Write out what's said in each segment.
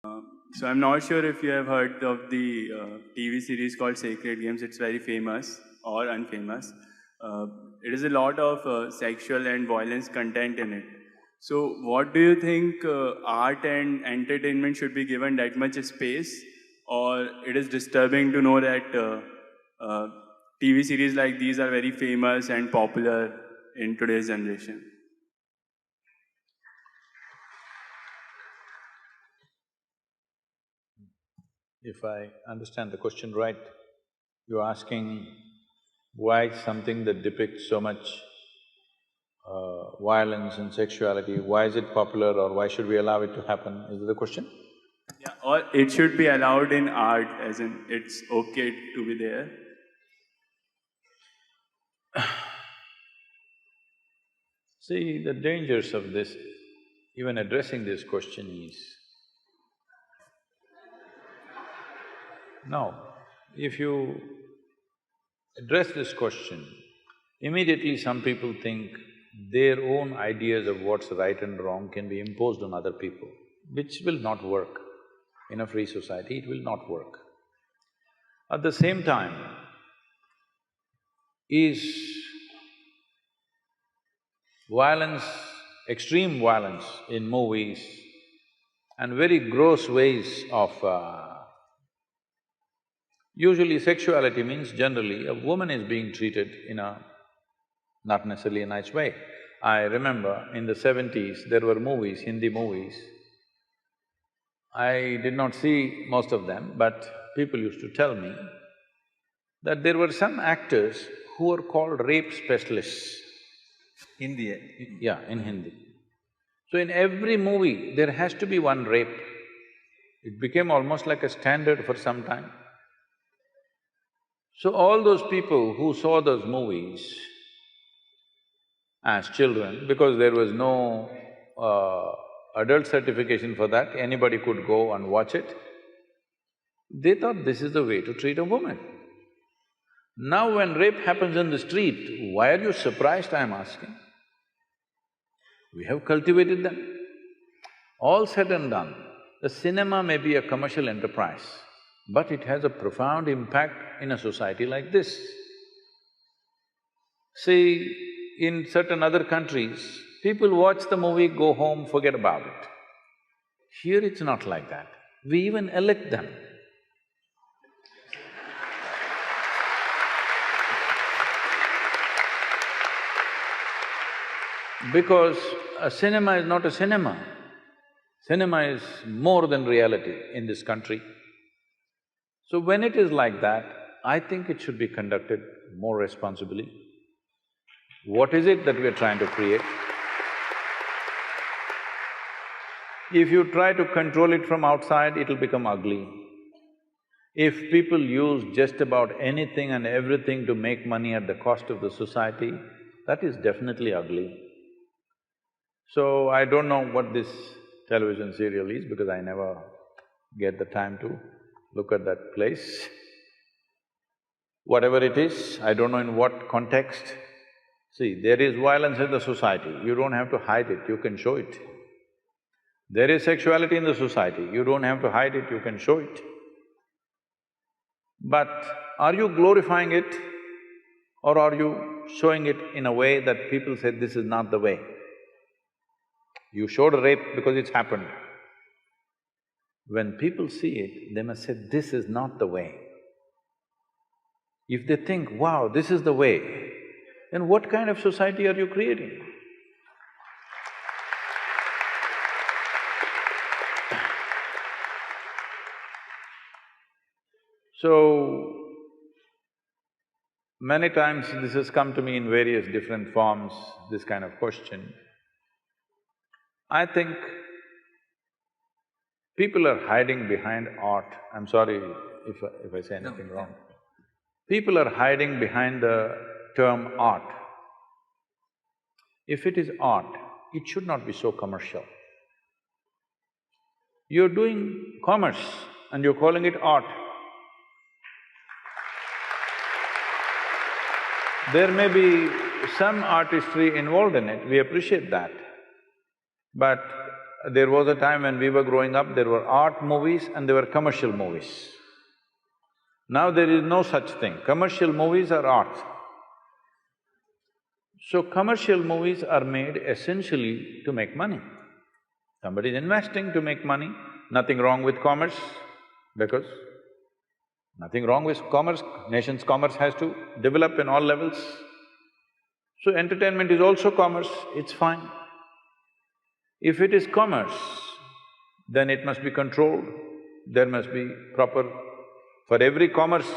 So I'm not sure if you have heard of the TV series called Sacred Games. It's very famous or unfamous. Uh, it is a lot of sexual and violence content in it. So what do you think art and entertainment should be given that much space, or it is disturbing to know that uh, TV series like these are very famous and popular in today's generation? If I understand the question right, you're asking why something that depicts so much violence and sexuality, why is it popular or why should we allow it to happen? Is that the question? Yeah, or it should be allowed in art, as in it's okay to be there. See, the dangers of this, even addressing this question is, now, if you address this question, immediately some people think their own ideas of what's right and wrong can be imposed on other people, which will not work. In a free society, it will not work. At the same time, is violence, extreme violence in movies and very gross ways of… usually sexuality means generally a woman is being treated in a not necessarily a nice way. I remember in the 70s, there were movies, Hindi movies. I did not see most of them, but people used to tell me that there were some actors who were called rape specialists. Hindi. Yeah, in Hindi. So in every movie, there has to be one rape. It became almost like a standard for some time. So all those people who saw those movies as children, because there was no adult certification for that, anybody could go and watch it, they thought this is the way to treat a woman. Now when rape happens in the street, why are you surprised, I'm asking? We have cultivated them. All said and done, the cinema may be a commercial enterprise, but it has a profound impact in a society like this. See, in certain other countries, people watch the movie, go home, forget about it. Here it's not like that. We even elect them. Because a cinema is not a cinema. Cinema is more than reality in this country. So when it is like that, I think it should be conducted more responsibly. What is it that we are trying to create? If you try to control it from outside, it'll become ugly. If people use just about anything and everything to make money at the cost of the society, that is definitely ugly. So I don't know what this television serial is because I never get the time to look at that place. Whatever it is, I don't know in what context. See, there is violence in the society, you don't have to hide it, you can show it. There is sexuality in the society, you don't have to hide it, you can show it. But are you glorifying it or are you showing it in a way that people say, this is not the way? You showed a rape because it's happened. When people see it, they must say, this is not the way. If they think, wow, this is the way, then what kind of society are you creating? So, many times this has come to me in various different forms, this kind of question. I think people are hiding behind art. I'm sorry if I say anything wrong. People are hiding behind the term art. If it is art, it should not be so commercial. You're doing commerce and you're calling it art. There may be some artistry involved in it, we appreciate that. But there was a time when we were growing up, there were art movies and there were commercial movies. Now there is no such thing. Commercial movies are art. So commercial movies are made essentially to make money. Somebody is investing to make money. Nothing wrong with commerce, because nothing wrong with commerce. Nation's commerce has to develop in all levels. So entertainment is also commerce, it's fine. If it is commerce, then it must be controlled, there must be proper… For every commerce,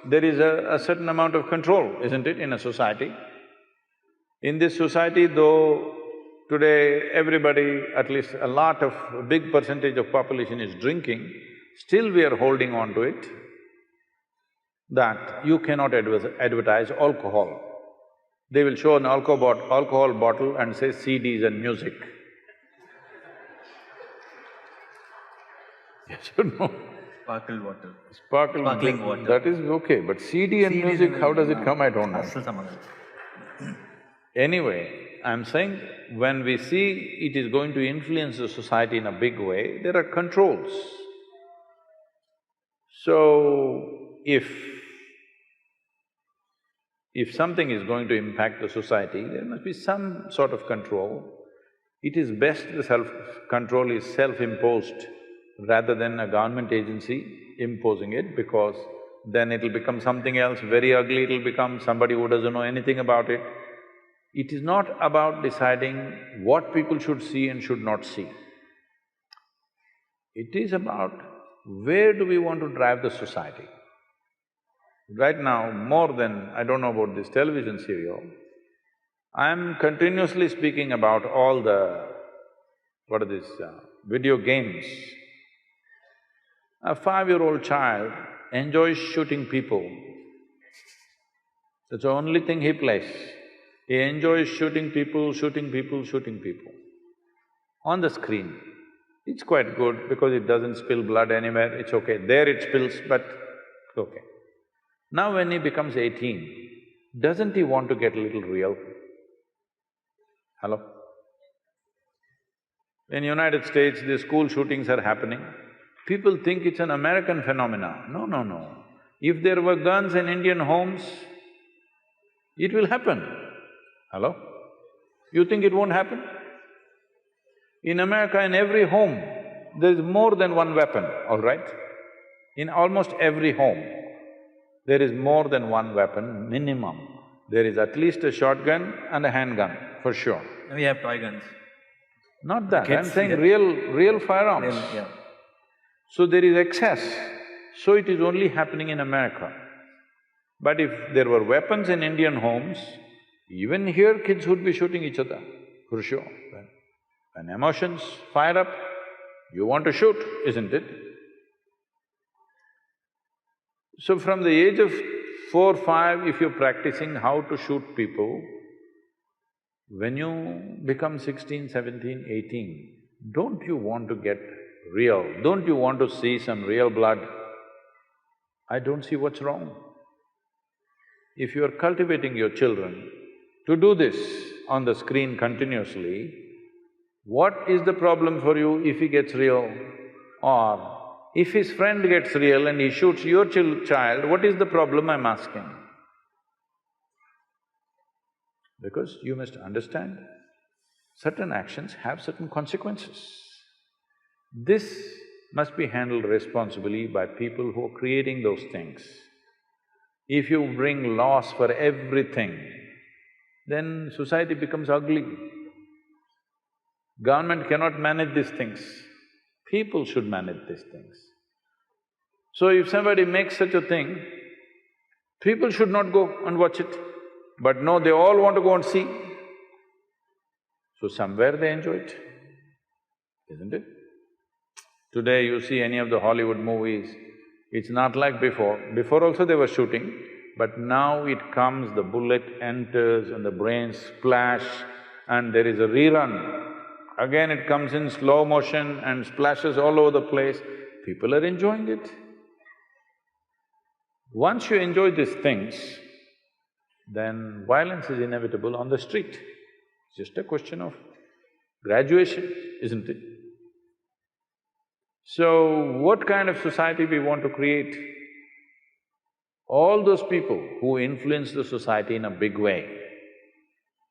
there is a certain amount of control, isn't it, in a society? In this society, though today everybody, at least a big percentage of population is drinking, still we are holding on to it that you cannot advertise alcohol. They will show an alcohol bottle and say CDs and music. Yes or no? Sparkle water. Sparkling water. That is okay, but CD and music, how does it come, I don't know. Anyway, I'm saying when we see it is going to influence the society in a big way, there are controls. So, if something is going to impact the society, there must be some sort of control. It is best the self-control is self-imposed rather than a government agency imposing it, because then it'll become something else very ugly, it'll become somebody who doesn't know anything about it. It is not about deciding what people should see and should not see. It is about where do we want to drive the society. Right now, more than… I don't know about this television serial, I'm continuously speaking about all the… what are these… video games. A 5-year-old child enjoys shooting people. That's the only thing he plays. He enjoys shooting people on the screen. It's quite good because it doesn't spill blood anywhere, it's okay. There it spills, but it's okay. Now when he becomes 18, doesn't he want to get a little real? Hello? In United States, the school shootings are happening. People think it's an American phenomena. No, no, no. If there were guns in Indian homes, it will happen. Hello? You think it won't happen? In America, in every home, there is more than one weapon, all right? In almost every home, there is more than one weapon, minimum. There is at least a shotgun and a handgun, for sure. We have toy guns. Not that, Kids, I'm saying yeah. real firearms. Yeah. So there is excess, so it is only happening in America. But if there were weapons in Indian homes, even here kids would be shooting each other, for sure. When emotions fire up, you want to shoot, isn't it? So from the age of 4, 5, if you're practicing how to shoot people, when you become 16, 17, 18, don't you want to get real? Don't you want to see some real blood? I don't see what's wrong. If you are cultivating your children to do this on the screen continuously, what is the problem for you if he gets real? Or if his friend gets real and he shoots your child, what is the problem, I'm asking? Because you must understand, certain actions have certain consequences. This must be handled responsibly by people who are creating those things. If you bring laws for everything, then society becomes ugly. Government cannot manage these things, people should manage these things. So if somebody makes such a thing, people should not go and watch it. But no, they all want to go and see. So somewhere they enjoy it, isn't it? Today you see any of the Hollywood movies, it's not like before. Before also they were shooting, but now it comes, the bullet enters and the brains splash and there is a rerun. Again it comes in slow motion and splashes all over the place. People are enjoying it. Once you enjoy these things, then violence is inevitable on the street. It's just a question of graduation, isn't it? So, what kind of society we want to create? All those people who influence the society in a big way,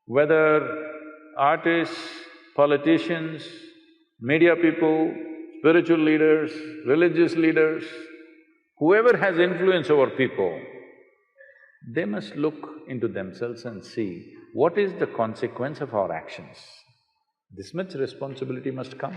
whether artists, politicians, media people, spiritual leaders, religious leaders, whoever has influence over people, they must look into themselves and see what is the consequence of our actions. This much responsibility must come.